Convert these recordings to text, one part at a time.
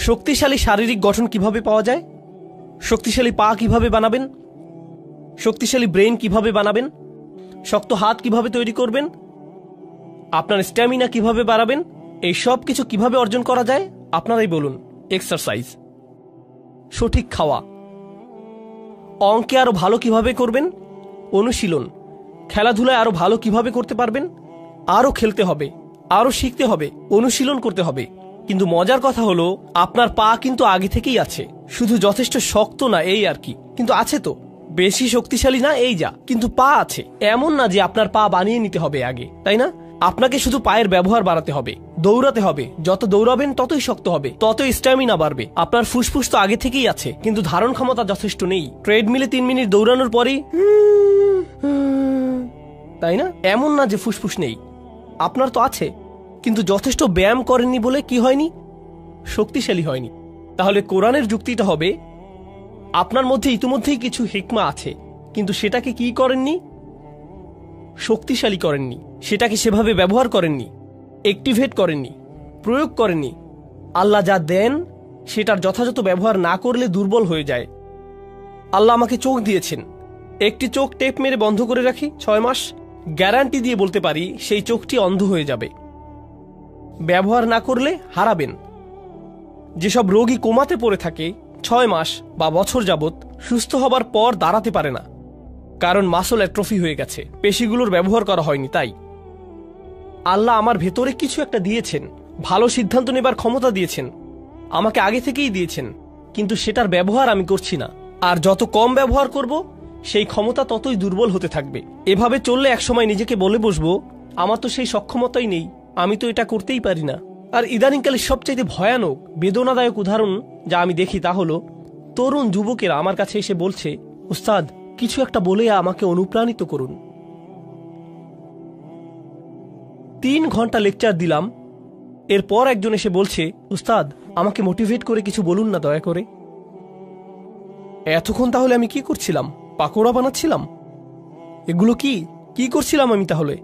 শক্তিশালী শারীরিক গঠন কিভাবে পাওয়া যায়, শক্তিশালী পা কিভাবে বানাবেন, শক্তিশালী ব্রেন কিভাবে বানাবেন, শক্ত হাত কিভাবে তৈরি করবেন, আপনার স্ট্যামিনা কিভাবে বাড়াবেন, এই সব কিছু কিভাবে অর্জন করা যায় আপনারাই বলুন। এক্সারসাইজ, সঠিক খাওয়া, অঙ্কে আরো ভালো কিভাবে করবেন, অনুশীলন, খেলাধুলায় আরো ভালো কিভাবে করতে পারবেন, আরো খেলতে হবে, আরো শিখতে হবে, অনুশীলন করতে হবে। কিন্তু মজার কথা হলো আপনার পা কিন্তু আগে থেকেই আছে, শুধু যথেষ্ট শক্ত না এই আর কি, কিন্তু আছে তো, বেশি শক্তিশালী না এই যা, কিন্তু পা আছে। এমন না যে আপনার পা বানিয়ে নিতে হবে আগে, তাই না? আপনাকে শুধু পায়ের ব্যবহার বাড়াতে হবে, দৌড়াতে হবে, যত দৌড়াবেন ততই শক্ত হবে, ততই স্ট্যামিনা বাড়বে। আপনার ফুসফুস তো আগে থেকেই আছে, কিন্তু ধারণ ক্ষমতা যথেষ্ট নেই। ট্রেডমিলে 3 মিনিট দৌড়ানোর পরেই, তাই না? এমন না যে ফুসফুস নেই, আপনার তো আছে, কিন্তু যথেষ্ট ব্যায়াম করেননি বলে কি হয়নি? শক্তিশালী হয়নি। তাহলে কোরআনের যুক্তিটা হবে আপনার মধ্যে ইতিমধ্যেই কিছু হিকমা আছে, কিন্তু সেটাকে কি করেননি? শক্তিশালী করেননি, সেটাকে সেভাবে ব্যবহার করেননি, অ্যাক্টিভেট করেননি, প্রয়োগ করেননি। আল্লাহ যা দেন সেটার যথাযথ ব্যবহার না করলে দুর্বল হয়ে যায়। আল্লাহ আমাকে চোখ দিয়েছেন, একটি চোখ টেপ মেরে বন্ধ করে রাখি 6 মাস, গ্যারান্টি দিয়ে বলতে পারি সেই চোখটি অন্ধ হয়ে যাবে। ব্যবহার না করলে হারাবেন। যেসব রোগী কোমাতে পড়ে থাকে 6 মাস বা বছর যাবৎ, সুস্থ হবার পর দাঁড়াতে পারে না, কারণ মাসল অ্যাট্রফি হয়ে গেছে, পেশিগুলোর ব্যবহার করা হয়নি। তাই আল্লাহ আমার ভেতরে কিছু একটা দিয়েছেন, ভালো সিদ্ধান্ত নেবার ক্ষমতা দিয়েছেন, আমাকে আগে থেকেই দিয়েছেন, কিন্তু সেটার ব্যবহার আমি করছি না। আর যত কম ব্যবহার করব সেই ক্ষমতা ততই দুর্বল হতে থাকবে। এভাবে চললে একসময় নিজেকে বলে বসবো আমার তো সেই সক্ষমতাই নেই, আমি তো এটা করতেই পারি না। আর ইদানিংকালে সবচাইতে ভয়ানক বেদনাদায়ক উদাহরণ যা আমি দেখি তা হলো তরুণ যুবকেরা আমার কাছে এসে বলছে, উস্তাদ কিছু একটা বলে আমাকে অনুপ্রাণিত করুন। 3 ঘন্টা লেকচার দিলাম, এরপর একজন এসে বলছে, উস্তাদ আমাকে মোটিভেট করে কিছু বলুন না দয়া করে। এতক্ষণ তাহলে আমি কি করছিলাম? পাকোড়া বানাচ্ছিলাম? এগুলো কি করছিলাম আমি তাহলে?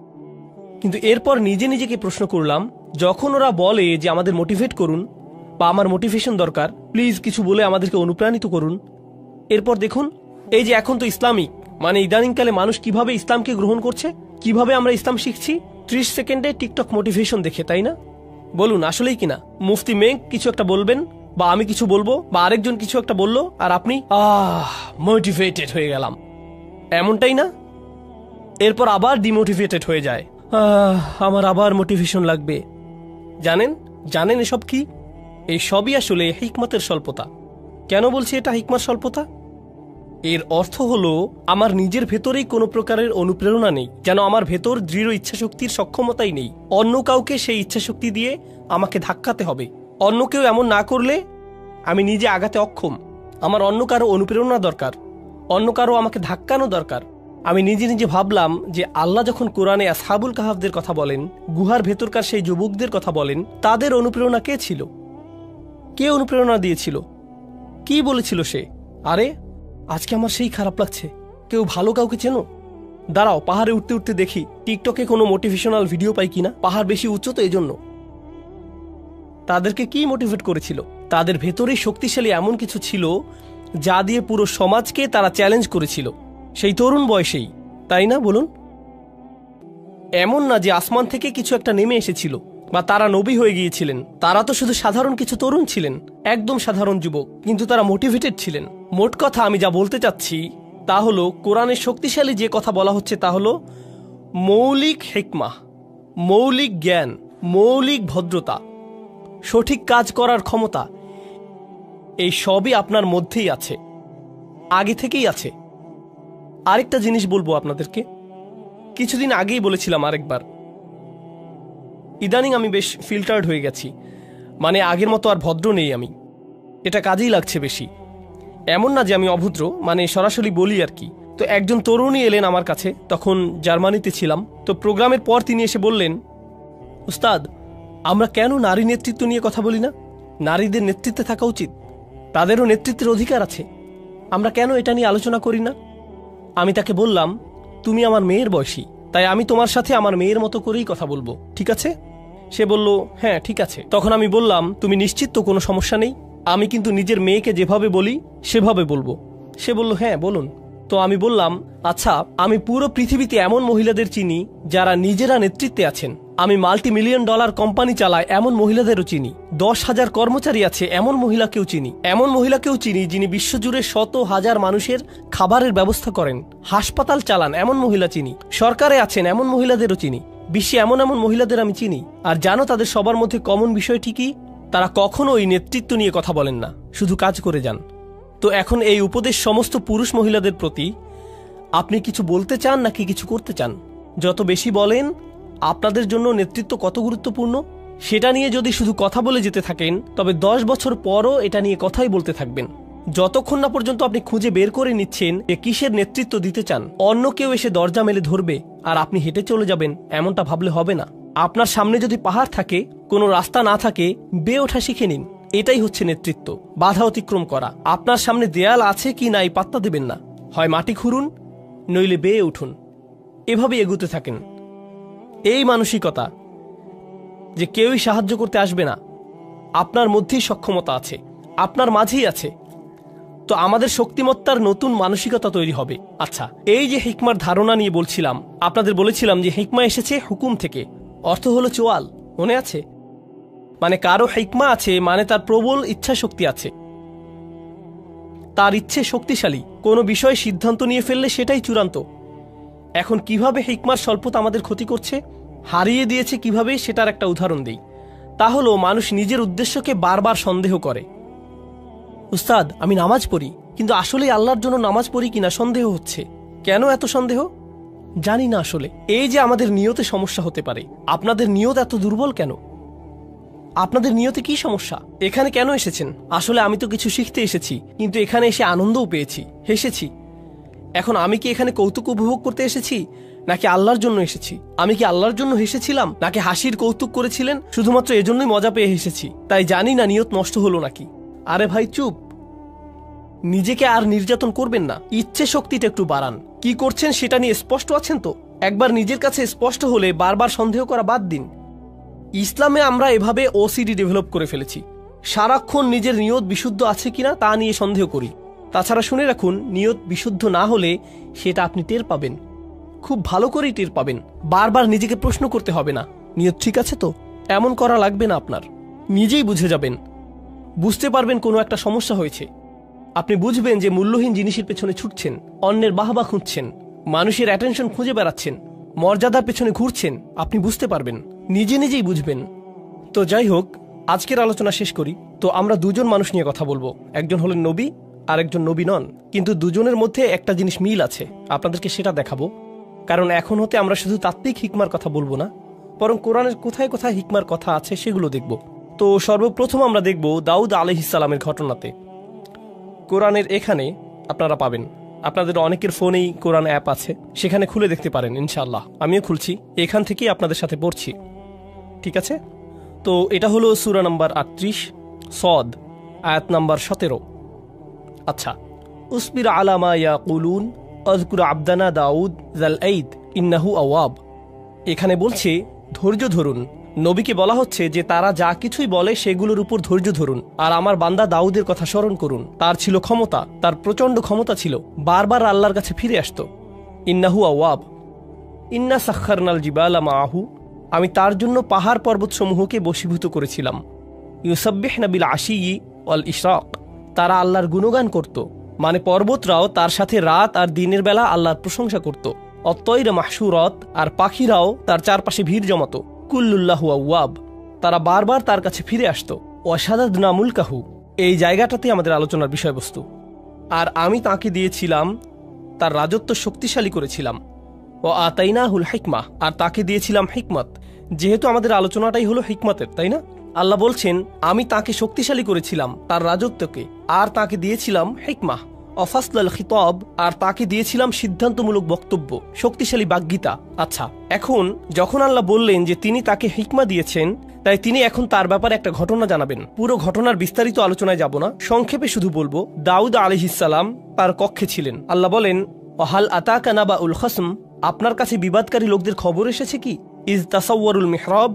কিন্তু এরপর নিজে নিজেকে প্রশ্ন করলাম, যখন ওরা বলে যে আমাদের মোটিভেট করুন বা আমার মোটিভেশন দরকার, প্লিজ কিছু বলে আমাদেরকে অনুপ্রাণিত করুন, এরপর দেখুন এই যে এখন তো ইসলামিক, মানে ইদানিংকালে মানুষ কিভাবে ইসলামকে গ্রহণ করছে, কিভাবে আমরা ইসলাম শিখছি 30 সেকেন্ডে টিকটক মোটিভেশন দেখে, তাই না? বলুন আসলেই কিনা? মুফতি মেঘ কিছু একটা বলবেন বা আমি কিছু বলবো বা আরেকজন কিছু একটা বললো আর আপনি মোটিভেটেড হয়ে গেলাম, এমনটাই না? এরপর আবার ডিমোটিভেটেড হয়ে যায়, আমার আবার মোটিভেশন লাগবে। জানেন এসব কি? এই সবই আসলে হিকমতের স্বল্পতা। কেন বলছি এটা হিকমত স্বল্পতা? এর অর্থ হলো আমার নিজের ভেতরেই কোনো প্রকারের অনুপ্রেরণা নেই, যেন আমার ভেতর দৃঢ় ইচ্ছাশক্তির সক্ষমতাই নেই। অন্য কাউকে সেই ইচ্ছাশক্তি দিয়ে আমাকে ধাক্কাতে হবে। অন্য কেউ এমন না করলে আমি নিজে আগাতে অক্ষম। আমার অন্য কারো অনুপ্রেরণা দরকার, অন্য কারো আমাকে ধাক্কানো দরকার। আমি নিজে নিজে ভাবলাম যে আল্লাহ যখন কোরআনে আসহাবুল কাহাফদের কথা বলেন, গুহার ভেতরকার সেই যুবকদের কথা বলেন, তাদের অনুপ্রেরণা কে ছিল? কে অনুপ্রেরণা দিয়েছিল? কি বলেছিল সে? আরে আজকে আমার সেই খারাপ লাগছে, কেউ ভালো কাউকে চেনো? দাঁড়াও পাহাড়ে উঠতে উঠতে দেখি টিকটকে কোনো মোটিভেশনাল ভিডিও পাই কিনা। পাহাড় বেশি উচ্চ তো এজন্য। তাদেরকে কি মোটিভেট করেছিল? তাদের ভেতরেই শক্তিশালী এমন কিছু ছিল যা দিয়ে পুরো সমাজকে তারা চ্যালেঞ্জ করেছিল, সেই তরুণ বয়সেই, তাই না? বলুন, এমন না যে আসমান থেকে কিছু একটা নেমে এসেছিল বা তারা নবী হয়ে গিয়েছিলেন। তারা তো শুধু সাধারণ কিছু তরুণ ছিলেন, একদম সাধারণ যুবক, কিন্তু তারা মোটিভেটেড ছিলেন। মোট কথা আমি যা বলতে চাচ্ছি তা হলো কোরআনের শক্তিশালী যে কথা বলা হচ্ছে তা হলো মৌলিক হিকমা, মৌলিক জ্ঞান, মৌলিক ভদ্রতা, সঠিক কাজ করার ক্ষমতা, এই সবই আপনার মধ্যেই আছে, আগে থেকেই আছে। আরেকটা জিনিস বলবো আপনাদেরকে, কিছুদিন আগেই বলেছিলাম আরেকবার, ইদানিং আমি বেশ ফিল্টার্ড হয়ে গেছি, মানে আগের মতো আর ভদ্র নেই আমি, এটা কাজেই লাগছে বেশি। এমন না যে আমি অভদ্র, মানে সরাসরি বলি আর কি। তো একজন তরুণী এলেন আমার কাছে, তখন জার্মানিতে ছিলাম। তো প্রোগ্রামের পর তিনি এসে বললেন, উস্তাদ আমরা কেন নারী নেতৃত্ব নিয়ে কথা বলি না? নারীদের নেতৃত্বে থাকা উচিত, তাদেরও নেতৃত্বের অধিকার আছে, আমরা কেন এটা নিয়ে আলোচনা করি না? আমি তাকে বললাম, তুমি আমার মেয়ের বয়সী, তাই আমি তোমার সাথে আমার মেয়ের মতো করেই কথা বলবো, ঠিক আছে? সে বলল, হ্যাঁ ঠিক আছে। তখন আমি বললাম, তুমি নিশ্চিত তো কোনো সমস্যা নেই? আমি কিন্তু নিজের মেয়েকে যেভাবে বলি সেভাবে বলবো। সে বলল, হ্যাঁ বলুন। তো আমি বললাম, আচ্ছা, আমি পুরো পৃথিবীতে এমন মহিলাদের চিনি যারা নিজেরা নেতৃত্বে আছেন। আমি $multi-million কোম্পানি চালাই এমন মহিলাদেরও চিনি। 10,000 কর্মচারী আছে এমন মহিলাকেও চিনি। এমন মহিলাকেও চিনি যিনি বিশ্বজুড়ে শত হাজার মানুষের খাবারের ব্যবস্থা করেন, হাসপাতাল চালান এমন মহিলা চিনি। সরকারে আছেন এমন মহিলাদেরও চিনি। বিশ্বে এমন এমন মহিলাদের আমি চিনি। আর জানো তাদের সবার মধ্যে কমন বিষয়টি কি? তারা কখনোই নেতৃত্ব নিয়ে কথা বলেন না, শুধু কাজ করে যান। তো এখন এই উপদেশ সমস্ত পুরুষ মহিলাদের প্রতি, আপনি কিছু বলতে চান নাকি কিছু করতে চান? যত বেশি বলেন আপনাদের জন্য নেতৃত্ব কত গুরুত্বপূর্ণ সেটা নিয়ে যদি শুধু কথা বলে যেতে থাকেন, তবে 10 বছর পরও এটা নিয়ে কথাই বলতে থাকবেন, যতক্ষণ না পর্যন্ত আপনি খুঁজে বের করে নিচ্ছেন যে কিসের নেতৃত্ব দিতে চান। অন্য কেউ এসে দরজা মেলে ধরবে আর আপনি হেঁটে চলে যাবেন, এমনটা ভাবলে হবে না। আপনার সামনে যদি পাহাড় থাকে, কোনো রাস্তা না থাকে, বেয়ে ওঠা শিখে নিন। এটাই হচ্ছে নেতৃত্ব, বাধা অতিক্রম করা। আপনার সামনে দেয়াল আছে কি নাই পাত্তা দেবেন না, হয় মাটি খুঁড়ুন নইলে বেয়ে উঠুন, এভাবে এগুতে থাকেন। এই মানসিকতা যে কেউই সাহায্য করতে আসবে না, আপনার মধ্যেই সক্ষমতা আছে, আপনার মাঝেই আছে। তো আমাদের শক্তিমত্তার নতুন মানসিকতা তৈরি হবে। আচ্ছা, এই যে হিকমার ধারণা নিয়ে বলছিলাম, আপনাদের বলেছিলাম যে হিকমা এসেছে হুকুম থেকে, অর্থ হলো চোয়াল, মনে আছে? মানে কারো হিকমা আছে মানে তার প্রবল ইচ্ছা শক্তি আছে, তার ইচ্ছে শক্তিশালী। কোনো বিষয়ে সিদ্ধান্ত নিয়ে ফেললে সেটাই চূড়ান্ত। এখন কিভাবে হিকমার স্বল্পতা আমাদের ক্ষতি করছে, হারিয়ে দিয়েছে কিভাবে, সেটার একটা উদাহরণ দিই। তা হলো মানুষ নিজের উদ্দেশ্যকে বারবার সন্দেহ করে। উস্তাদ, আমি নামাজ পড়ি, কিন্তু আসলে আল্লাহর জন্য নামাজ পড়ি কিনা সন্দেহ হচ্ছে। কেন এত সন্দেহ? জানি না আসলে। এই যে আমাদের নিয়তে সমস্যা হতে পারে। আপনাদের নিয়ত এত দুর্বল কেন? আপনাদের নিয়তে কি সমস্যা? এখানে কেন এসেছেন? আসলে আমি তো কিছু শিখতে এসেছি, কিন্তু এখানে এসে আনন্দও পেয়েছি, হেসেছি। এখন আমি কি এখানে কৌতুক উপভোগ করতে এসেছি নাকি আল্লাহর জন্য এসেছি? আমি কি আল্লাহর জন্য হেসেছিলাম নাকি হাসির কৌতুক করেছিলেন শুধুমাত্র এজন্যই মজা পেয়ে হেসেছি? তাই জানি না নিয়ত নষ্ট হলো নাকি। আরে ভাই চুপ, নিজেকে আর নির্যাতন করবেন না, ইচ্ছে শক্তিটা একটু বাড়ান। কি করছেন সেটা নিয়ে স্পষ্ট আছেন তো? একবার নিজের কাছে স্পষ্ট হলে বারবার সন্দেহ করা বাদ দিন। ইসলামে আমরা এভাবে ওসিডি ডেভেলপ করে ফেলেছি, সারাক্ষণ নিজের নিয়ত বিশুদ্ধ আছে কিনা তা নিয়ে সন্দেহ করি। তাছাড়া শুনে রাখুন, নিয়ত বিশুদ্ধ না হলে সেটা আপনি টের পাবেন, খুব ভালো করেই টের পাবেন। বারবার নিজেকে প্রশ্ন করতে হবে না, নিয়ত ঠিক আছে তো? এমন করা লাগবে না আপনার, নিজেই বুঝে যাবেন। বুঝতে পারবেন কোনো একটা সমস্যা হয়েছে, আপনি বুঝবেন যে মূল্যহীন জিনিসের পেছনে ছুটছেন, অন্যের বাহবা খুঁজছেন, মানুষের অ্যাটেনশন খুঁজে বেড়াচ্ছেন, মর্যাদার পেছনে ঘুরছেন। আপনি বুঝতে পারবেন, নিজে নিজেই বুঝবেন। তো যাই হোক, আজকের আলোচনা শেষ করি। তো আমরা দুজন মানুষ নিয়ে কথা বলবো, একজন হলেন নবী আর একজন নবী নন, কিন্তু দুজনের মধ্যে একটা জিনিস মিল আছে, আপনাদেরকে সেটা দেখাবো। কারণ এখন হতে আমরা শুধু তাত্ত্বিক হিকমার কথা বলবো না, বরং কোরআনের কোথায় কোথায় হিকমার কথা আছে সেগুলো দেখব। তো সর্বপ্রথম আমরা দেখব দাউদ আলাইহিস সালামের ঘটনাতে। কোরআনের এখানে আপনারা পাবেন, আপনাদের অনেকের ফোনেই কোরআন অ্যাপ আছে, সেখানে খুলে দেখতে পারেন ইনশাআল্লাহ। আমিও খুলছি, এখান থেকেই আপনাদের সাথে পড়ছি, ঠিক আছে? তো এটা হলো সূরা নাম্বার 38 সদ, আয়াত নাম্বার 17। আচ্ছা, উসবির আলা মা ইয়াকুলুন আযকুর আবদানা দাউদ যাল আইদ ইন্নাহু আওয়াব। এখানে বলছে ধৈর্য ধরুন। নবীকে বলা হচ্ছে যে তারা যা কিছুই বলে সেগুলোর উপর ধৈর্য ধরুন, আর আমার বান্দা দাউদের কথা স্মরণ করুন। তার ছিল ক্ষমতা, তার প্রচন্ড ক্ষমতা ছিল, বারবার আল্লাহর কাছে ফিরে আসতো। ইন্নাহু আওয়াব। ইন্না সাখখারনাল জিবালা মাআহু, আমি তার জন্য পাহাড় পর্বত সমূহকে বশীভূত করেছিলাম। ইউসাব্বিহনা বিল আশিয়্যি ওয়াল ইশরাক, তারা আল্লাহর গুণগান করত, মানে পর্বতরাও তার সাথে রাত আর দিনের বেলা আল্লাহর প্রশংসা করত। অত্তয়রা মাহশুরত, আর পাখিরাও তার চারপাশে ভিড় জমাতো। কুল্লুল্লাহু আওয়াব, তারা বারবার তার কাছে ফিরে আসতো। ওয়াশাদাদনা মুলকাহু, এই জায়গাটাতে আমাদের আলোচনার বিষয়বস্তু। আর আমি তাকে দিয়েছিলাম, তার রাজত্ব শক্তিশালী করেছিলাম। ও আতাইনাহুল হিকমা, আর তাকে দিয়েছিলাম হিকমত। যেহেতু আমাদের আলোচনাটাই হলো হিকমতের, তাই না? আল্লাহ বলছেন আমি তাকে শক্তিশালী করেছিলাম, তার রাজত্বকে, আর তাকে দিয়েছিলাম হিকমা। অফাসলাল খিতাব, আর তাকে দিয়েছিলাম সিদ্ধান্তমূলক বক্তব্য, শক্তিশালী বাগ্মিতা। আচ্ছা, এখন যখন আল্লাহ বললেন যে তিনি তাকে হিকমা দিয়েছেন, তাই তিনি এখন তার ব্যাপারে একটা ঘটনা জানাবেন। পুরো ঘটনার বিস্তারিত আলোচনায় যাব না, সংক্ষেপে শুধু বলবো দাউদ আলাইহিস সালাম তার কক্ষে ছিলেন। আল্লাহ বলেন ওয়াহাল আতাকা নাবাউল খসম, আপনার কাছে বিবাদকারী লোকদের খবর এসেছে কি? ইজ তাসাওয়ারুল মিহরাব,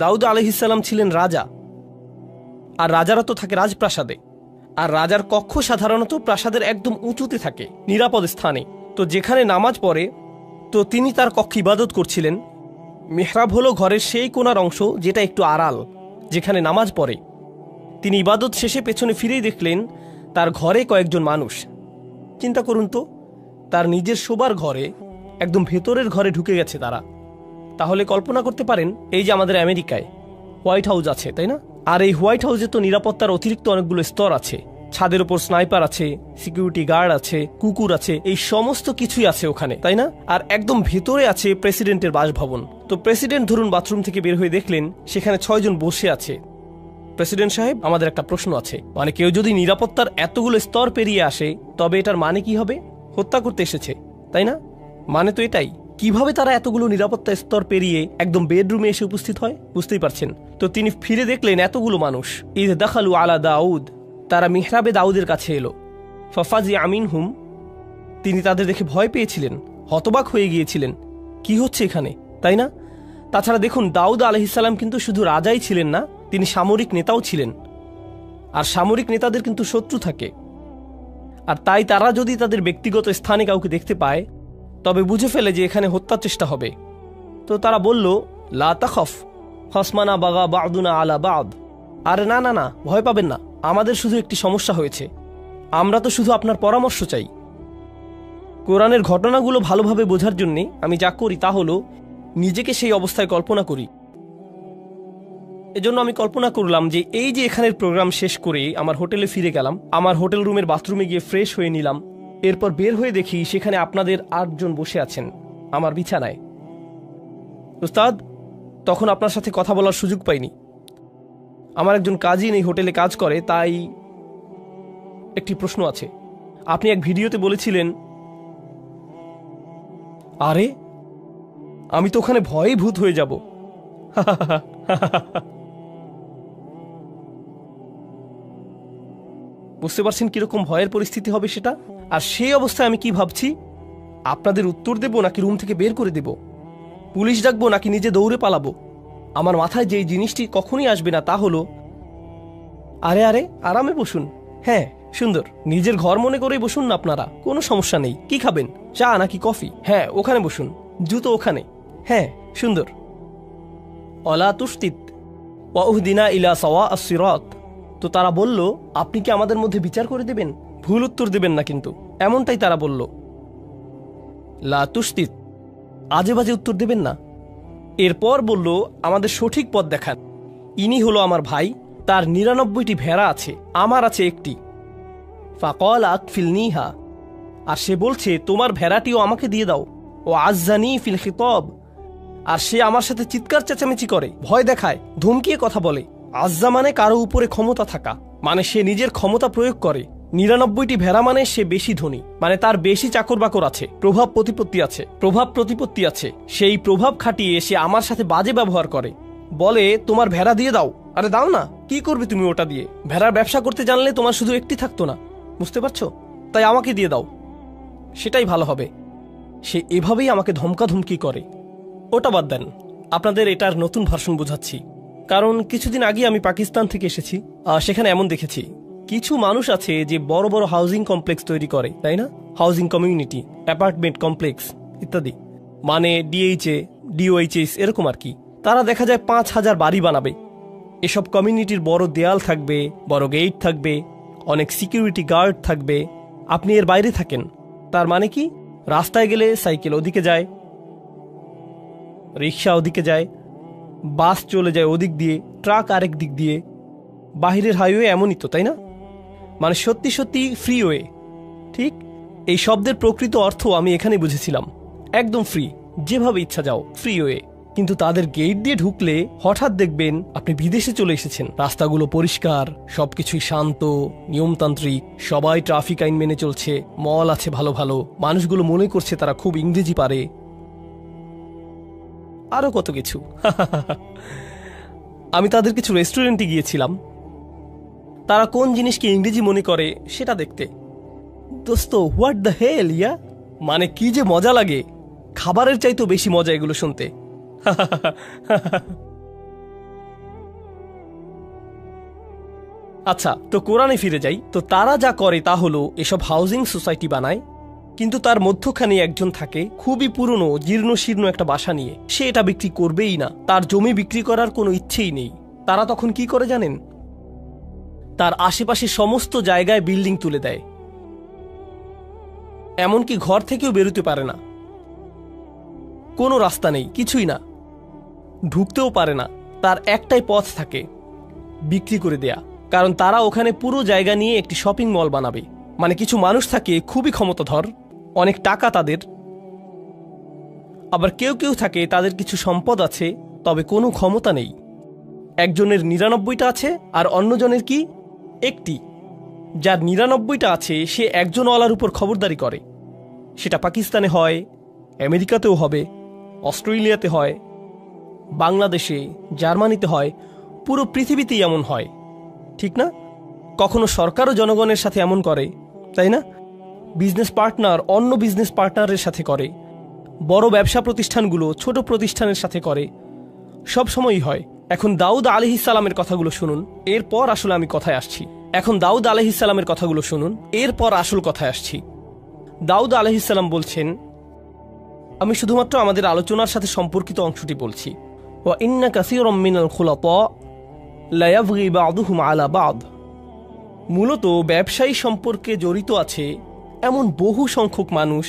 দাউদ আলাইহিস সালাম ছিলেন রাজা, আর রাজারা তো থাকে রাজপ্রাসাদে, আর রাজার কক্ষ সাধারণত প্রাসাদের একদম উঁচুতে থাকে, নিরাপদ স্থানে। তো যেখানে নামাজ পড়ে, তো তিনি তার কক্ষে ইবাদত করছিলেন। মেহরাব হলো ঘরের সেই কোণার অংশ যেটা একটু আড়াল, যেখানে নামাজ পড়ে। তিনি ইবাদত শেষে পেছনে ফিরেই দেখলেন তার ঘরে কয়েকজন মানুষ। চিন্তা করুন তো, তার নিজের শোবার ঘরে, একদম ভেতরের ঘরে ঢুকে গেছে তারা। তাহলে কল্পনা করতে পারেন, এই যে আমাদের আমেরিকায় হোয়াইট হাউস আছে, তাই না? আর এই হোয়াইট হাউসে তো নিরাপত্তার অতিরিক্ত অনেকগুলো স্তর আছে। ছাদের ওপর স্নাইপার আছে, সিকিউরিটি গার্ড আছে, কুকুর আছে, এই সমস্ত কিছুই আছে ওখানে, তাই না? আর একদম ভেতরে আছে প্রেসিডেন্টের বাসভবন। তো প্রেসিডেন্ট ধরুন বাথরুম থেকে বের হয়ে দেখলেন সেখানে 6 জন বসে আছে। প্রেসিডেন্ট সাহেব, আমাদের একটা প্রশ্ন আছে, মানে কেউ যদি নিরাপত্তার এতগুলো স্তর পেরিয়ে আসে, তবে এটার মানে কি হবে? হত্যা করতে এসেছে, তাই না? মানে তো এটাই। কিভাবে তারা এতগুলো নিরাপত্তা স্তর পেরিয়ে একদম বেডরুমে এসে উপস্থিত হয়, বুঝতেই পারছেন। তো তিনি ফিরে দেখলেন এতগুলো মানুষ। ইদ দাখালু আলা দাউদ, তারা মিহরাবে দাউদের কাছে এলো। ফাফাজি আমিন হুম, তিনি তাদের দেখে ভয় পেয়েছিলেন, হতবাক হয়ে গিয়েছিলেন, কি হচ্ছে এখানে, তাই না? তাছাড়া দেখুন, দাউদ আলাইহিসসালাম কিন্তু শুধু রাজাই ছিলেন না, তিনি সামরিক নেতাও ছিলেন। আর সামরিক নেতাদের কিন্তু শত্রু থাকে। আর তাই তারা যদি তাদের ব্যক্তিগত স্থানে কাউকে দেখতে পায়, তবে বুঝে ফেলে যে এখানে হত্যার চেষ্টা হবে। তো তারা বলল, লা তাখফ খসমানা বাগা বাদুনা আলা বাদ। আরে না না না, ভয় পাবেন না, আমাদের শুধু একটি সমস্যা হয়েছে, আমরা তো শুধু আপনার পরামর্শ চাই। কোরআনের ঘটনাগুলো ভালোভাবে বোঝার জন্যে আমি যা করি তা হলো নিজেকে সেই অবস্থায় কল্পনা করি। এজন্য আমি কল্পনা করলাম যে এই যে এখানের প্রোগ্রাম শেষ করে আমার হোটেলে ফিরে গেলাম, আমার হোটেল রুমের বাথরুমে গিয়ে ফ্রেশ হয়ে নিলাম, এরপর বের হয়ে দেখি সেখানে আপনাদের 8 জন বসে আছেন আমার বিছানায়। উস্তাদ, তখন আপনার সাথে কথা বলার সুযোগ পাইনি। আমার একজন কাজিন এই হোটেলে কাজ করে, তাই একটি প্রশ্ন আছে। আপনি এক ভিডিওতে বলেছিলেন, আরে আমি তো ওখানে ভয়ে ভূত হয়ে যাব। বুঝতে পারছেন কিরকম ভয়ের পরিস্থিতি হবে সেটা? আর সেই অবস্থায় আমি কি ভাবছি, আপনাদের উত্তর দেব নাকি রুম থেকে বের করে দেব, পুলিশ ডাকবো নাকি নিজে দৌড়ে পালাবো? আমার মাথায় যেই জিনিসটি কখনই আসবে না তা হলো, আরে আরে আরামে বসুন, হ্যাঁ সুন্দর, নিজের ঘর মনে করেই বসুন না আপনারা, কোনো সমস্যা নেই। কি খাবেন, চা নাকি কফি? হ্যাঁ ওখানে বসুন, জুতো ওখানে, হ্যাঁ সুন্দর। অলা তুস্তিত ওয়াউহদিনা ইলা সাওয়া আস-সিরাত। তো তারা বলল, আপনি কি আমাদের মধ্যে বিচার করে দেবেন? ভুল উত্তর দেবেন না কিন্তু, এমনটাই তারা বলল। লা তুস্তিত, আজে বাজে উত্তর দেবেন না। এরপর বলল, আমাদের সঠিক পথ দেখান। ইনি হলো আমার ভাই, তার 99টি ভেড়া আছে, আমার আছে একটি। ফাকাল আকফিলনিহা, আর সে বলছে তোমার ভেড়াটিও আমাকে দিয়ে দাও। ও আজ্জানি ফিল খিতাব, আর সে আমার সাথে চিৎকার চেঁচামেচি করে, ভয় দেখায়, ধমকিয়ে কথা বলে। আজ্জা মানে কারো উপরে ক্ষমতা থাকা, মানে সে নিজের ক্ষমতা প্রয়োগ করে। 99টি ভেড়া মানে সে বেশি ধনী, মানে তার বেশি চাকর বাকর আছে, প্রভাব প্রতিপত্তি আছে। সেই প্রভাব খাটিয়ে সে আমার সাথে বাজে ব্যবহার করে, বলে তোমার ভেড়া দিয়ে দাও। আরে দাও না, কি করবে তুমি ওটা দিয়ে? ভেড়ার ব্যবসা করতে জানলে তোমার শুধু একটি থাকতো না, বুঝতে পারছো? তাই আমাকে দিয়ে দাও, সেটাই ভালো হবে। সে এভাবেই আমাকে ধমকাধমকি করে। ওটা বাদ দেন, আপনাদের এটার নতুন ভার্সন বোঝাচ্ছি। কারণ কিছুদিন আগে আমি পাকিস্তান থেকে এসেছি, সেখানে এমন দেখেছি কিছু মানুষ আছে যে বড় বড় হাউজিং কমপ্লেক্স তৈরি করে, তাই না? হাউজিং কমিউনিটি, অ্যাপার্টমেন্ট কমপ্লেক্স ইত্যাদি, মানে ডিএইচএ, ডিওএইচএস এরকম আর কি। তারা দেখা যায় 5000 বাড়ি বানাবে। এসব কমিউনিটির বড় দেয়াল থাকবে, বড় গেট থাকবে, অনেক সিকিউরিটি গার্ড থাকবে। আপনি এর বাইরে থাকেন, তার মানে কি, রাস্তায় গেলে সাইকেল ওদিকে যায়, রিক্সা ওদিকে যায়, বাস চলে যায় ওদিক দিয়ে, ট্রাক আরেক দিক দিয়ে। বাহিরের হাইওয়ে এমনই তো, তাই না? মানে সত্যি সত্যি ফ্রিওয়ে। ঠিক এই শব্দের প্রকৃত অর্থ আমি এখানে বুঝেছিলাম, একদম ফ্রি, যেভাবে ইচ্ছা যাও, ফ্রিওয়ে। কিন্তু তাদের গেট দিয়ে ঢুকলে হঠাৎ দেখবেন আপনি বিদেশে চলে এসেছেন। রাস্তাগুলো পরিষ্কার, সবকিছুই শান্ত, নিয়মতান্ত্রিক, সবাই ট্রাফিক আইন মেনে চলছে, মল আছে ভালো ভালো, মানুষগুলো মনে করছে তারা খুব ইংরেজি পারে, আরো কত কিছু। আমি তাদের কিছু রেস্টুরেন্টে গিয়েছিলাম, তারা কোন জিনিসকে ইংরেজি মনে করে সেটা দেখতে। দোস্ত, হোয়াট দ্য হেল ইয়া, মানে কি যে মজা লাগে, খাবারের চাইতেও বেশি মজা এগুলো শুনতে। আচ্ছা, তো কোরআনে ফিরে যাই। তো তারা যা করে তা হলো এসব হাউজিং সোসাইটি বানায়, কিন্তু তার মধ্যখানে একজন থাকে খুবই পুরনো জীর্ণ শীর্ণ একটা বাসা নিয়ে। সে এটা বিক্রি করবেই না, তার জমি বিক্রি করার কোনো ইচ্ছেই নেই। তারা তখন কি করে জানেন? তার আশেপাশে সমস্ত জায়গায় বিল্ডিং তুলে দেয়, এমনকি ঘর থেকেও বেরোতে পারে না, কোনো রাস্তা নেই, কিছুই না, ঢুকতেও পারে না। তার একটাই পথ থাকে, বিক্রি করে দেয়া। কারণ তারা ওখানে পুরো জায়গা নিয়ে একটি শপিং মল বানাবে। মানে কিছু মানুষ থাকে খুবই ক্ষমতাধর, অনেক টাকা তাদের, আবার কেউ কেউ থাকে তাদের কিছু সম্পদ আছে তবে কোনো ক্ষমতা নেই। একজনের ৯৯টা আছে আর অন্যজনের কি একটি। যার ৯৯টা আছে সে একজনওয়ালার উপর খবরদারি করে। সেটা পাকিস্তানে হয়, আমেরিকাতেও হবে, অস্ট্রেলিয়াতে হয়, বাংলাদেশে, জার্মানিতে হয়, পুরো পৃথিবীতেই এমন হয়, ঠিক না? কখনো সরকারও জনগণের সাথে এমন করে, তাই না? বিজনেস পার্টনার অন্য বিজনেস পার্টনারের সাথে করে, বড় ব্যবসা প্রতিষ্ঠানগুলো ছোট প্রতিষ্ঠানের সাথে করে, সব সময়ই হয়। এখন দাউদ আলাইহিসসালামের কথাগুলো শুনুন, এরপর আসলে আমি কথায় আসছি। এখন দাউদ আলাইহিসসালামের কথাগুলো শুনুন, এরপর আসল কথায় আসছি। দাউদ আলাইহিসসালাম বলছেন, আমি শুধুমাত্র আমাদের আলোচনার সাথে সম্পর্কিত অংশটি বলছি। ওয়া ইন্না কাসীরাম মিনাল খুলাতা লা ইয়াবগি বা'দুহুম আলা বা'দ। মূলত ব্যবসায়ী সম্পর্কে জড়িত আছে এমন বহু সংখ্যক মানুষ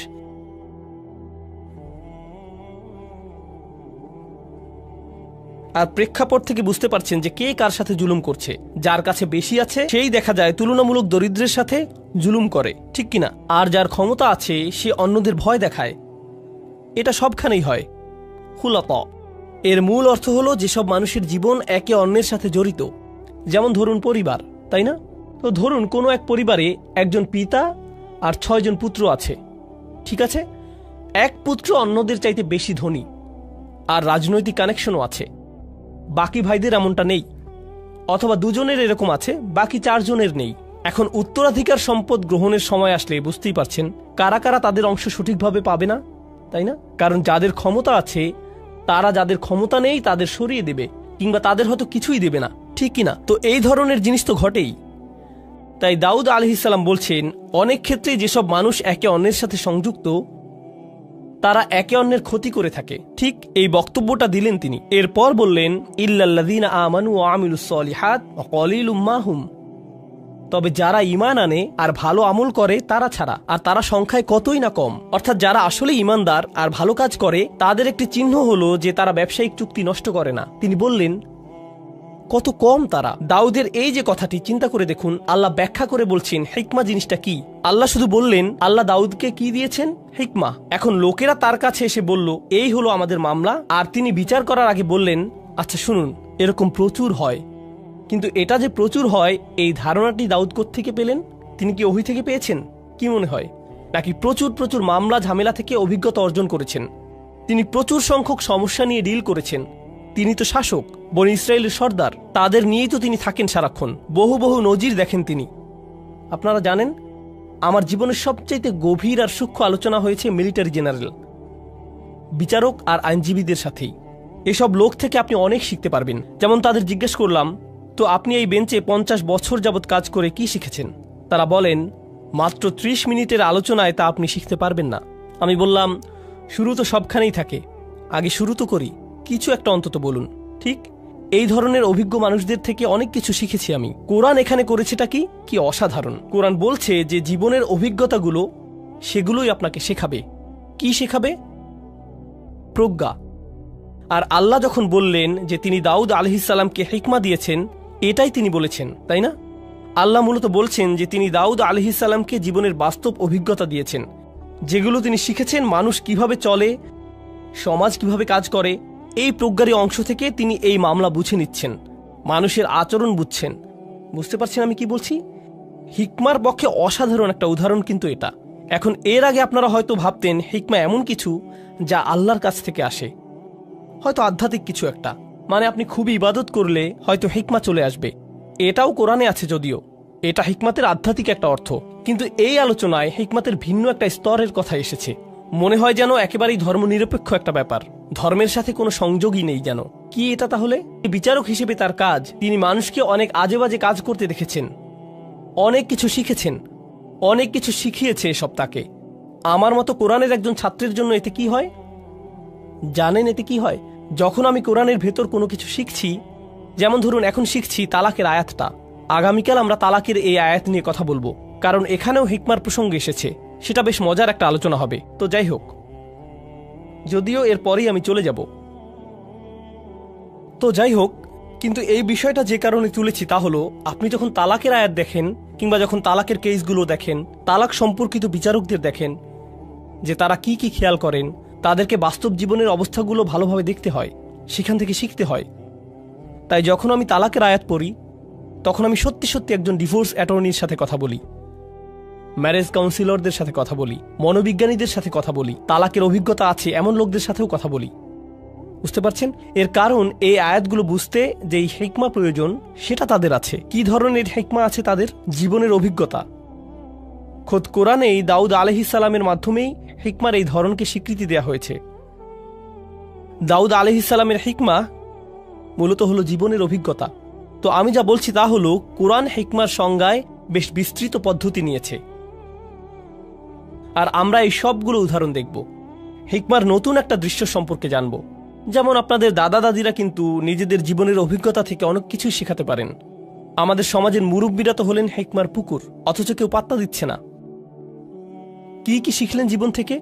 আর প্রেক্ষাপট থেকে বুঝতে পারছেন যে কে কার সাথে জুলুম করছে। যার কাছে বেশি আছে সেই দেখা যায় তুলনামূলক দরিদ্রের সাথে জুলুম করে, ঠিক কিনা? আর যার ক্ষমতা আছে সে অন্যদের ভয় দেখায়। এটা সবখানেই হয়। খুলাতা এর মূল অর্থ হলো যেসব মানুষের জীবন একে অন্যের সাথে জড়িত। যেমন ধরুন পরিবার, তাই না? তো ধরুন কোনো এক পরিবারে একজন পিতা আর ৬ জন পুত্র আছে, ঠিক আছে? এক পুত্র অন্যদের চাইতে বেশি ধনী আর রাজনৈতিক কানেকশনও আছে, বাকি ভাইদের এমনটা নেই। অথবা দুজনের এরকম আছে, বাকি ৪ জনের নেই। এখন উত্তরাধিকার সম্পদ গ্রহণের সময় আসলে বুঝতেই পারছেন কারা কারা তাদের অংশ সঠিকভাবে পাবে না, তাই না? কারণ যাদের ক্ষমতা আছে তারা যাদের ক্ষমতা নেই তাদের সরিয়ে দেবে, কিংবা তাদের হয়তো কিছুই দেবে না, ঠিক কিনা? তো এই ধরনের জিনিস তো ঘটেই। তাই দাউদ আলাইহিসসালাম বলছেন, অনেক ক্ষেত্রে যেসব মানুষ একে অন্যের সাথে সংযুক্ত তারা একে অন্যের ক্ষতি করে থাকে। ঠিক এই বক্তব্যটা দিলেন তিনি। এরপর বললেন, ইল্লাল্লাযীনা আমানু ওয়া আমিলুস সলিহাত ওয়া কলিলুম মা হুম। তবে যারা ঈমান আনে আর ভালো আমল করে তারা ছাড়া, আর তারা সংখ্যায় কতই না কম। অর্থাৎ যারা আসলে ঈমানদার আর ভালো কাজ করে তাদের একটি চিহ্ন হলো যে তারা ব্যবসায়িক চুক্তি নষ্ট করে না। তিনি বললেন কত কম তারা। দাউদের এই যে কথাটি চিন্তা করে দেখুন, আল্লাহ ব্যাখ্যা করে বলছেন হিকমা জিনিসটা কি। আল্লাহ শুধু বললেন, আল্লাহ দাউদকে কি দিয়েছেন? হিকমা। এখন লোকেরা তার কাছে এসে বলল, এই হলো আমাদের মামলা, আর তিনি বিচার করার আগে বললেন, আচ্ছা শুনুন, এরকম প্রচুর হয়। কিন্তু এটা যে প্রচুর হয় এই ধারণাটি দাউদ কোত্থেকে পেলেন? তিনি কি ওহী থেকে পেয়েছেন? কি মনে হয়? নাকি প্রচুর প্রচুর মামলা ঝামেলা থেকে অভিজ্ঞতা অর্জন করেছেন? তিনি প্রচুর সংখ্যক সমস্যা নিয়ে ডিল করেছেন। তিনি তো শাসক, বনি ইসরায়েলের সর্দার, তাদের নিয়েই তো তিনি থাকেন সারাক্ষণ। বহু বহু নজির দেখেন তিনি। আপনারা জানেন, আমার জীবনের সবচাইতে গভীর আর সূক্ষ্ম আলোচনা হয়েছে মিলিটারি জেনারেল, বিচারক আর আইনজীবীদের সাথেই। এসব লোক থেকে আপনি অনেক শিখতে পারবেন। যেমন তাদের জিজ্ঞেস করলাম, তো আপনি এই বেঞ্চে ৫০ বছর যাবৎ কাজ করে কি শিখেছেন? তারা বলেন, মাত্র ৩০ মিনিটের আলোচনায় তা আপনি শিখতে পারবেন না। আমি বললাম, শুরু তো সবখানেই থাকে, আগে শুরু তো করি, কিছু একটা অন্তত বলুন। ঠিক এই ধরনের অভিজ্ঞ মানুষদের থেকে অনেক কিছু শিখেছি আমি। কোরআন এখানে করেছেটা কি অসাধারণ। কোরআন বলছে যে জীবনের অভিজ্ঞতাগুলো সেগুলোই আপনাকে শেখাবে। কি শেখাবে? প্রজ্ঞা। আর আল্লাহ যখন বললেন যে তিনি দাউদ আলাইহিসসালামকে হিকমা দিয়েছেন, এটাই তিনি বলেছেন, তাই না? আল্লাহ মূলত বলছেন যে তিনি দাউদ আলাইহিসসালামকে জীবনের বাস্তব অভিজ্ঞতা দিয়েছেন, যেগুলো তিনি শিখেছেন মানুষ কিভাবে চলে, সমাজ কিভাবে কাজ করে। এই প্রজ্ঞারই অংশ থেকে তিনি এই মামলা বুঝে নিচ্ছেন, মানুষের আচরণ বুঝছেন। বুঝতে পারছেন আমি কি বলছি? হিকমার পক্ষে অসাধারণ একটা উদাহরণ কিন্তু এটা। এখন এর আগে আপনারা হয়তো ভাবতেন হিকমা এমন কিছু যা আল্লাহর কাছ থেকে আসে, হয়তো আধ্যাত্মিক কিছু একটা, মানে আপনি খুবই ইবাদত করলে হয়তো হিকমা চলে আসবে। এটাও কোরআনে আছে, যদিও এটা হিকমাতের আধ্যাত্মিক একটা অর্থ। কিন্তু এই আলোচনায় হিকমাতের ভিন্ন একটা স্তরের কথা এসেছে, মনে হয় যেন একেবারেই ধর্মনিরপেক্ষ একটা ব্যাপার, ধর্মের সাথে কোনো সংযোগই নেই যেন। কি এটা তাহলে? বিচারক হিসেবে তার কাজ, তিনি মানুষকে অনেক আজে বাজে কাজ করতে দেখেছেন, অনেক কিছু শিখেছেন, অনেক কিছু শিখিয়েছে এসব তাকে। আমার মতো কোরআনের একজন ছাত্রের জন্য এতে কি হয় জানেন? এতে কি হয়, যখন আমি কোরআনের ভেতর কোনো কিছু শিখছি, যেমন ধরুন এখন শিখছি তালাকের আয়াতটা, আগামীকাল আমরা তালাকের এই আয়াত নিয়ে কথা বলবো, কারণ এখানেও হিকমার প্রসঙ্গ এসেছে। সেটা বেশ মজার একটা আলোচনা হবে। তো যাই হোক, যদিও এরপরেই আমি চলে যাব। তো যাই হোক, কিন্তু এই বিষয়টা যে কারণে তুলেছি তা হলো, আপনি যখন তালাকের আয়াত দেখেন কিংবা যখন তালাকের কেসগুলো দেখেন, তালাক সম্পর্কিত বিচারকদের দেখেন যে তারা কি কি খেয়াল করেন, তাদেরকে বাস্তব জীবনের অবস্থাগুলো ভালোভাবে দেখতে হয়, সেখান থেকে শিখতে হয়। তাই যখন আমি তালাকের আয়াত পড়ি, তখন আমি সত্যি সত্যি একজন ডিভোর্স অ্যাটর্নির সাথে কথা বলি, ম্যারেজ কাউন্সিলরদের সাথে কথা বলি, মনোবিজ্ঞানীদের সাথে কথা বলি, তালাকের অভিজ্ঞতা আছে এমন লোকদের সাথেও কথা বলি। বুঝতে পারছেন? এর কারণ এই আয়াতগুলো বুঝতে যে এই হিকমা প্রয়োজন সেটা তাদের আছে। কি ধরনের হিকমা আছে তাদের? জীবনের অভিজ্ঞতা। খোদ কোরআনেই দাউদ আলাইহিস সালামের মাধ্যমেই হিকমার এই ধরনকে স্বীকৃতি দেওয়া হয়েছে। দাউদ আলাইহিস সালামের হিকমা মূলত হলো জীবনের অভিজ্ঞতা। তো আমি যা বলছি তা হলো, কোরআন হিকমার সংজ্ঞায় বেশ বিস্তৃত পদ্ধতি নিয়েছে, আর আমরা এই সবগুলো উদাহরণ দেখব। হিকমার নতুন একটা দৃশ্য সম্পর্কে জানব। যেমন আপনাদের দাদা দাদিরা কিন্তু নিজেদের জীবনের অভিজ্ঞতা থেকে অনেক কিছুই শেখাতে পারেন। আমাদের সমাজের মুরব্বীরা তো হলেন হিকমার পুকুর, অথচ কেউ পাত্তা দিচ্ছে না। কি কি শিখলেন জীবন থেকে?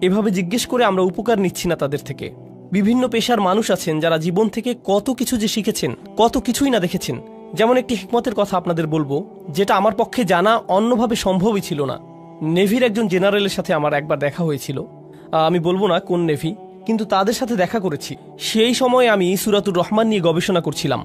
এভাবে জিজ্ঞেস করে আমরা উপকার নিচ্ছি না তাদের থেকে। বিভিন্ন পেশার মানুষ আছেন যারা জীবন থেকে কত কিছু যে শিখেছেন, কত কিছুই না দেখেছেন। যেমন একটি হিকমতের কথা আপনাদের বলবো, যেটা আমার পক্ষে জানা অন্যভাবে সম্ভবই ছিল না। নেভির একজন জেনারেলের সাথে আমার একবার দেখা হয়েছিল। আমি বলবো না কোন নেভি, কিন্তু তাদের সাথে দেখা করেছি। সেই সময় আমি সূরাতুর রহমান নিয়ে গবেষণা করছিলাম।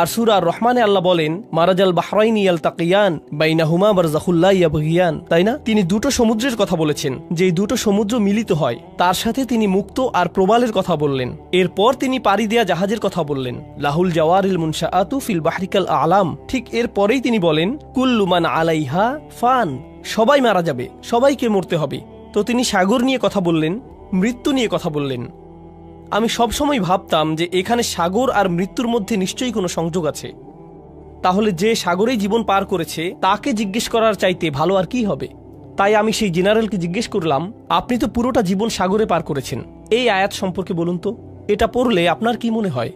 আর সূরা রহমানে আল্লাহ বলেন, মারাজাল বাহরাইনি ইয়ালতাকিয়ান বাইনাহুমা বারযাখুল লা ইয়াবগিয়ান, তাই না? তিনি দুটো সমুদ্রের কথা বলেছেন, যে দুটো সমুদ্র মিলিত হয়। তার সাথে তিনি মুক্ত আর প্রবালের কথা বললেন। এরপর তিনি পাড়ি দেয়া জাহাজের কথা বললেন, লাহুল জাওয়ারিল মুনশাআতু ফিল বাহরিকাল আলাম। ঠিক এরপরেই তিনি বলেন, কুল্লু মান আলাইহা ফান, সবাই মারা যাবে, সবাইকে মরতে হবে। তো তিনি সাগর নিয়ে কথা বললেন, মৃত্যু নিয়ে কথা বললেন। আমি সবসময় ভাবতাম যে এখানে সাগর আর মৃত্যুর মধ্যে নিশ্চয়ই কোনো সংযোগ আছে। তাহলে যে সাগরেই জীবন পার করেছে তাকে জিজ্ঞেস করার চাইতে ভালো আর কি হবে? তাই আমি সেই জেনারেলকে জিজ্ঞেস করলাম, আপনি তো পুরোটা জীবন সাগরে পার করেছেন, এই আয়াত সম্পর্কে বলুন তো, এটা পড়লে আপনার কি মনে হয়?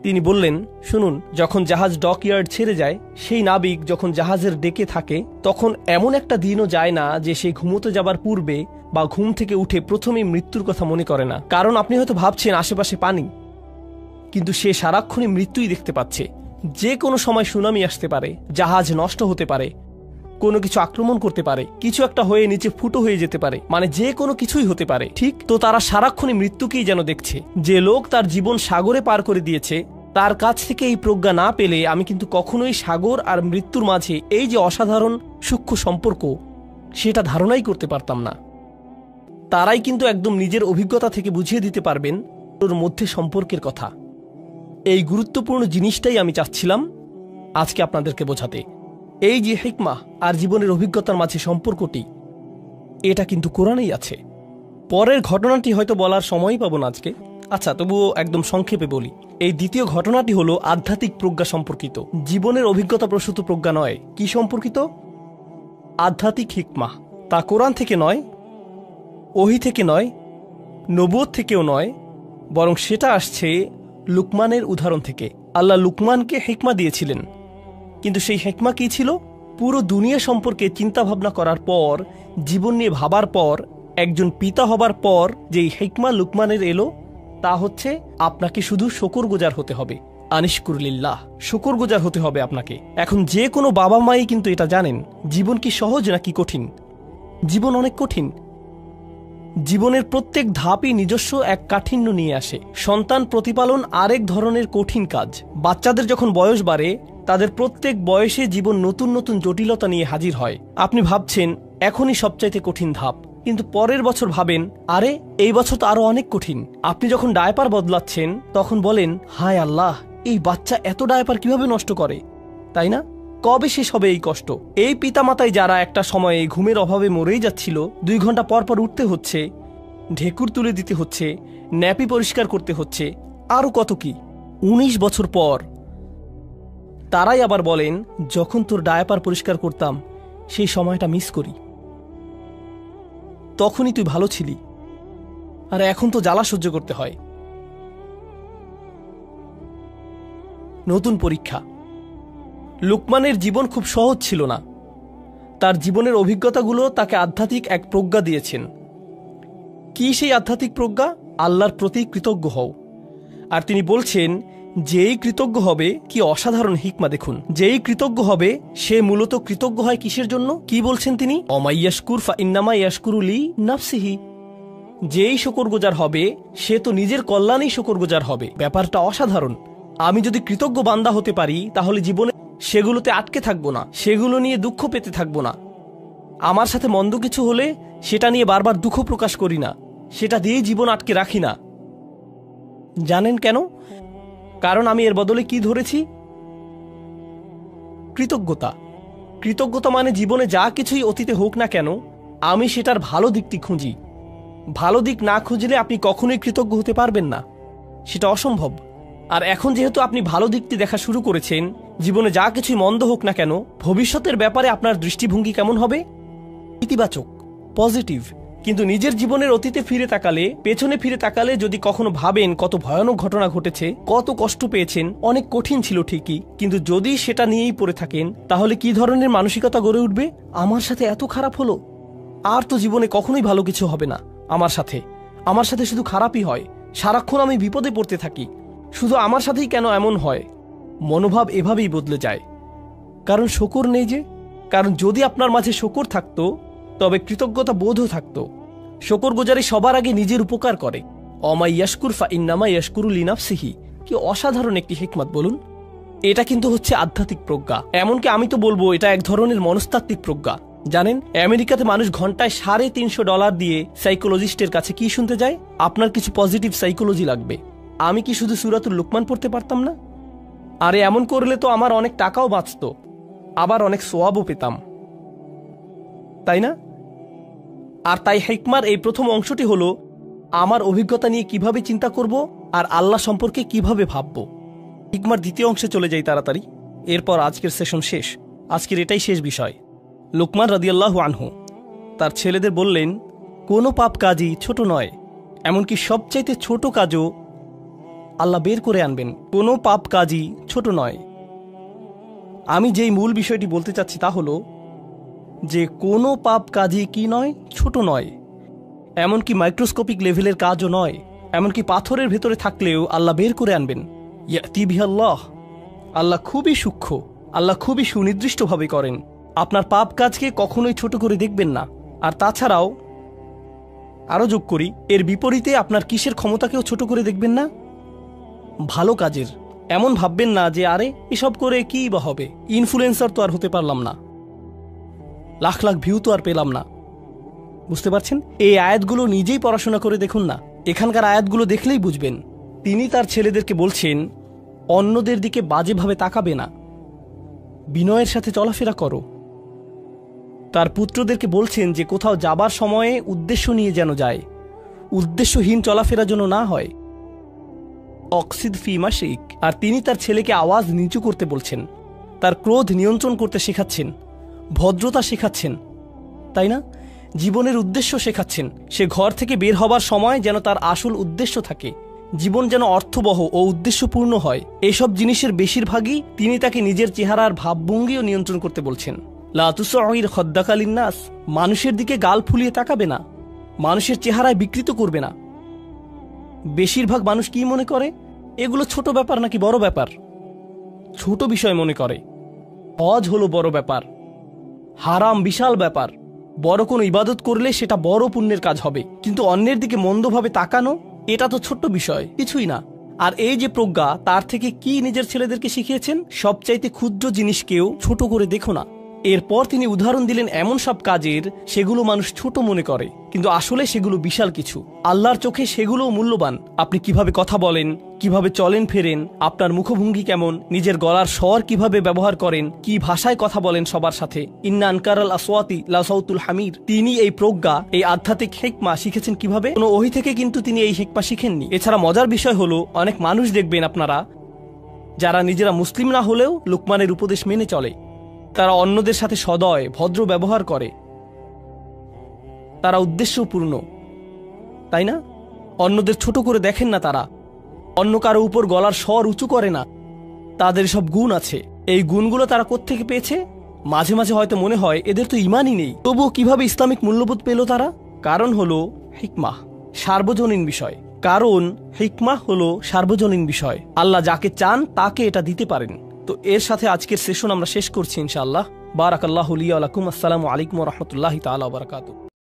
তিনি বললেন, শুনুন, যখন জাহাজ ডকইয়ার্ড ছেড়ে যায়, সেই নাবিক যখন জাহাজের ডেকে থাকে, তখন এমন একটা দিনও যায় না যে সে ঘুমোতে যাবার পূর্বে বা ঘুম থেকে উঠে প্রথমেই মৃত্যুর কথা মনে করে না। কারণ আপনি হয়তো ভাবছেন আশেপাশে পানি, কিন্তু সে সারাক্ষণই মৃত্যুই দেখতে পাচ্ছে। যে কোনো সময় সুনামি আসতে পারে, জাহাজ নষ্ট হতে পারে, কোনো কিছু আক্রমণ করতে পারে, কিছু একটা হয়ে নিচে ফুটো হয়ে যেতে পারে, মানে যে কোনো কিছুই হতে পারে। ঠিক তো তারা সারাক্ষণই মৃত্যুকেই যেন দেখছে। যে লোক তার জীবন সাগরে পার করে দিয়েছে, তার কাছ থেকে এই প্রজ্ঞা না পেলে আমি কিন্তু কখনোই সাগর আর মৃত্যুর মাঝে এই যে অসাধারণ সূক্ষ্ম সম্পর্ক, সেটা ধারণাই করতে পারতাম না। তারাই কিন্তু একদম নিজের অভিজ্ঞতা থেকে বুঝিয়ে দিতে পারবেন ওর মধ্যে সম্পর্কের কথা। এই গুরুত্বপূর্ণ জিনিসটাই আমি চাচ্ছিলাম আজকে আপনাদেরকে বোঝাতে। এই যে হিকমা আর জীবনের অভিজ্ঞতার মাঝে সম্পর্কটি, এটা কিন্তু কোরআনেই আছে। পরের ঘটনাটি হয়তো বলার সময়ই পাবো না আজকে। আচ্ছা, তবুও একদম সংক্ষেপে বলি। এই দ্বিতীয় ঘটনাটি হলো আধ্যাত্মিক প্রজ্ঞা সম্পর্কিত, জীবনের অভিজ্ঞতা প্রসূত প্রজ্ঞা নয়। কি সম্পর্কিত? আধ্যাত্মিক হিকমা। তা কোরআন থেকে নয়, ওহী থেকে নয়, নবুয়ত থেকেও নয়, বরং সেটা আসছে লুকমানের উদাহরণ থেকে। আল্লাহ লুকমানকে হিকমা দিয়েছিলেন, কিন্তু সেই হিকমা কি ছিল? পুরো দুনিয়া সম্পর্কে চিন্তা ভাবনা করার পর, জীবন নিয়ে ভাবার পর, একজন পিতা হবার পর যেই হিকমা লুকমানের এলো, তা হচ্ছে আপনাকে শুধু শুকরগুজার হতে হবে। আনিশকুরলিল্লাহ, শুকরগুজার হতে হবে আপনাকে। এখন যে কোনো বাবা মাই কিন্তু এটা জানেন, জীবন কি সহজ নাকি কঠিন? জীবন অনেক কঠিন। জীবনের প্রত্যেক ধাপই নিজস্ব এক কাঠিন্য নিয়ে আসে। সন্তান প্রতিপালন আরেক ধরনের কঠিন কাজ। বাচ্চাদের যখন বয়স বাড়ে, তাদের প্রত্যেক বয়সে জীবন নতুন নতুন জটিলতা নিয়ে হাজির হয়। আপনি ভাবছেন এখনই সবচাইতে কঠিন ধাপ, কিন্তু পরের বছর ভাবেন, আরে এই বছর তো আরো অনেক কঠিন। আপনি যখন ডায়পার বদলাচ্ছেন, তখন বলেন, হায় আল্লাহ, এই বাচ্চা এত ডায়পার কিভাবে নষ্ট করে, তাই না? কবে শেষ হবে এই কষ্ট? এই পিতামাতাই যারা একটা সময়ে ঘুমের অভাবে মরেই যাচ্ছিল, 2 ঘন্টা পর পর উঠতে হচ্ছে, ঢেকুর তুলে দিতে হচ্ছে, ন্যাপি পরিষ্কার করতে হচ্ছে, আরো কত কি। 19 বছর পর তারাই আবার বলেন, যখন তোর ডায়াপার পরিষ্কার করতাম সেই সময়টা মিস করি, তখনই তুই ভালো ছিলি, আর এখন তো জ্বালা সহ্য করতে হয়। নতুন পরীক্ষা। লুকমানের জীবন খুব সহজ ছিল না। তার জীবনের অভিজ্ঞতাগুলো তাকে আধ্যাত্মিক এক প্রজ্ঞা দিয়েছেন। কি সেই আধ্যাত্মিক প্রজ্ঞা? আল্লাহর প্রতি কৃতজ্ঞ হও। আর তিনি বলছেন, যেই কৃতজ্ঞ হবে, কি অসাধারণ হিকমা দেখুন, যেই কৃতজ্ঞ হবে সে মূলত কৃতজ্ঞ হয় কিসের জন্য? কি বলছেন তিনি? অমাইয়াশকুর ফা ইন্নামা ইয়াশকুরু লি নাফসিহি। যেই শুকরগুজার হবে সে তো নিজের কল্যাণেই শুকরগুজার হবে। ব্যাপারটা অসাধারণ। আমি যদি কৃতজ্ঞ বান্দা হতে পারি, তাহলে জীবনে সেগুলোতে আটকে থাকবো না, সেগুলো নিয়ে দুঃখ পেতে থাকবো না। আমার সাথে মন্দ কিছু হলে সেটা নিয়ে বারবার দুঃখ প্রকাশ করি না, সেটা দিয়েই জীবন আটকে রাখি না। জানেন কেন? কারণ আমি এর বদলে কি ধরেছি? কৃতজ্ঞতা। কৃতজ্ঞতা মানে জীবনে যা কিছুই অতীতে হোক না কেন, আমি সেটার ভালো দিকটি খুঁজি। ভালো দিক না খুঁজলে আপনি কখনোই কৃতজ্ঞ হতে পারবেন না, সেটা অসম্ভব। আর এখন যেহেতু আপনি ভালো দিকটি দেখা শুরু করেছেন, জীবনে যা কিছুই মন্দ হোক না কেন, ভবিষ্যতের ব্যাপারে আপনার দৃষ্টিভঙ্গি কেমন হবে? ইতিবাচক, পজিটিভ। কিন্তু নিজের জীবনের অতীতে ফিরে তাকালে, পেছনে ফিরে তাকালে যদি কখনো ভাবেন কত ভয়ানক ঘটনা ঘটেছে, কত কষ্ট পেয়েছেন, অনেক কঠিন ছিল ঠিকই, কিন্তু যদি সেটা নিয়েই পড়ে থাকেন, তাহলে কি ধরনের মানসিকতা গড়ে উঠবে? আমার সাথে এত খারাপ হলো, আর তো জীবনে কখনোই ভালো কিছু হবে না। আমার সাথে শুধু খারাপই হয়, সারাক্ষণ আমি বিপদে পড়তে থাকি, শুধু আমার সাথেই কেন এমন হয়? মনোভাব এভাবেই বদলে যায়। কারণ শকর নেই যে। কারণ যদি আপনার মাঝে শকর থাকতো, তবে কৃতজ্ঞতা বোধও থাকতো। শকরগুজারি সবার আগে নিজের উপকার করে। অমা ইয়াশকুর ফা ইন্নামা ইয়াশকুরু লিনাফসিহি। কি অসাধারণ একটি হিকমত বলুন। এটা কিন্তু হচ্ছে আধ্যাত্মিক প্রজ্ঞা। এমনকি আমি তো বলবো এটা এক ধরনের মনস্তাত্ত্বিক প্রজ্ঞা। জানেন, আমেরিকাতে মানুষ ঘন্টায় $350 দিয়ে সাইকোলজিস্টের কাছে কি শুনতে যায়? আপনার কিছু পজিটিভ সাইকোলজি লাগবে। আমি কি শুধু সূরাতুল লুকমান পড়তে পারতাম না? আরে এমন করলে তো আমার অনেক টাকাও বাঁচত, আবার অনেক সোয়াবও পেতাম, তাই না? আর তাই হিকমার এই প্রথম অংশটি হলো আমার অভিজ্ঞতা নিয়ে কিভাবে চিন্তা করব আর আল্লাহ সম্পর্কে কিভাবে ভাবব। হিকমার দ্বিতীয় অংশে চলে যাই তাড়াতাড়ি, এরপর আজকের সেশন শেষ। আজকের এটাই শেষ বিষয়। লুকমান রাদিয়াল্লাহু আনহু তার ছেলেদের বললেন, কোনো পাপ কাজই ছোট নয়, এমনকি সবচাইতে ছোট কাজও আল্লাহ বের করে আনবেন। কোনো পাপ কাজই ছোট নয়। আমি যেই মূল বিষয়টি বলতে চাচ্ছি তা হলো যে কোনো পাপ কাজই কি নয়, ছোট নয়, এমনকি মাইক্রোস্কোপিক লেভেলের কাজও নয়। এমনকি পাথরের ভেতরে থাকলেও আল্লাহ বের করে আনবেন। ইয়াতি বিহাল্লাহ। আল্লাহ খুবই সূক্ষ্ম, আল্লাহ খুবই সুনির্দিষ্টভাবে করেন। আপনার পাপ কাজকে কখনোই ছোট করে দেখবেন না। আর তাছাড়াও আরও যোগ করি, এর বিপরীতে আপনার কিসের ক্ষমতাকেও ছোট করে দেখবেন না? ভালো কাজের। এমন ভাববেন না যে আরে এসব করে কি বা হবে, ইনফ্লুয়েন্সার তো আর হতে পারলাম না, লাখ লাখ ভিউ তো আর পেলাম না। বুঝতে পারছেন? এই আয়াতগুলো নিজেই পড়াশোনা করে দেখুন না, এখানকার আয়াতগুলো দেখলেই বুঝবেন। তিনি তার ছেলেদেরকে বলছেন, অন্যদের দিকে বাজেভাবে তাকাবে না, বিনয়ের সাথে চলাফেরা করো। তার পুত্রদেরকে বলছেন যে কোথাও যাবার সময়ে উদ্দেশ্য নিয়ে যেন যায়, উদ্দেশ্যহীন চলাফেরা যেন না হয়। অক্সিদ ফি মাশিক। আর তিনি তার ছেলেকে আওয়াজ নিচু করতে বলছেন, তার ক্রোধ নিয়ন্ত্রণ করতে শেখাচ্ছেন, ভদ্রতা শেখাচ্ছেন, তাই না? জীবনের উদ্দেশ্য শেখাচ্ছেন। সে ঘর থেকে বের হবার সময় যেন তার আসল উদ্দেশ্য থাকে, জীবন যেন অর্থবহ ও উদ্দেশ্যপূর্ণ হয়। এসব জিনিসের বেশিরভাগই তিনি তাকে নিজের চেহারার ভাবভঙ্গিও নিয়ন্ত্রণ করতে বলছেন। লা তুসঈর খদ্দাকা লিন্নাস। মানুষের দিকে গাল ফুলিয়ে তাকাবে না, মানুষের চেহারায় বিকৃত করবে না। বেশিরভাগ মানুষ কি মনে করে? এগুলো ছোট ব্যাপার নাকি বড় ব্যাপার? ছোট বিষয় মনে করে। হজ হলো বড় ব্যাপার, হারাম বিশাল ব্যাপার। বড় কোনো ইবাদত করলে সেটা বড় পুণ্যের কাজ হবে, কিন্তু অন্যের দিকে মন্দভাবে তাকানো এটা তো ছোট্ট বিষয়, কিছুই না। আর এই যে প্রজ্ঞা, তার থেকে কি নিজের ছেলেদেরকে শিখিয়েছেন? সবচাইতে ক্ষুদ্র জিনিসকেও ছোট করে দেখো না। এরপর তিনি উদাহরণ দিলেন এমন সব কাজের সেগুলো মানুষ ছোট মনে করে, কিন্তু আসলে সেগুলো বিশাল কিছু। আল্লাহর চোখে সেগুলোও মূল্যবান। আপনি কিভাবে কথা বলেন, কিভাবে চলেন ফেরেন, আপনার মুখভঙ্গি কেমন, নিজের গলার স্বর কিভাবে ব্যবহার করেন, কি ভাষায় কথা বলেন সবার সাথে। ইন্না আনকারাল আসওয়াতি লা সাউতুল হামির। তিনি এই প্রজ্ঞা, এই আধ্যাত্মিক হিকমা শিখেছেন কিভাবে? কোনো ওহী থেকে কিন্তু তিনি এই হিকমা শিখেননি। এছাড়া মজার বিষয় হলো, অনেক মানুষ দেখবেন আপনারা যারা নিজেরা মুসলিম না হলেও লুকমানের উপদেশ মেনে চলে। তারা অন্যদের সাথে সদয় ভদ্র ব্যবহার করে, তারা উদ্দেশ্যপূর্ণ, তাই না? অন্যদের ছোট করে দেখেন না, তারা অন্য কারো উপর গলার স্বর উঁচু করে না। তাদের সব গুণ আছে। এই গুণগুলো তারা কোত্থেকে পেয়েছে? মাঝে মাঝে হয়তো মনে হয় এদের তো ইমানই নেই, তবুও কিভাবে ইসলামিক মূল্যবোধ পেল তারা? কারণ হলো হিকমাহ, সার্বজনীন বিষয়। কারণ হিকমাহ হলো সার্বজনীন বিষয়। আল্লাহ যাকে চান তাকে এটা দিতে পারেন। তো এর সাথে আজকের সেশন আমরা শেষ করছি ইনশাআল্লাহ। বারাকাল্লাহু লি ওয়া লাকুম। আসসালামু আলাইকুম ওয়া রাহমাতুল্লাহি তাআলা ওয়া বারাকাতুহু।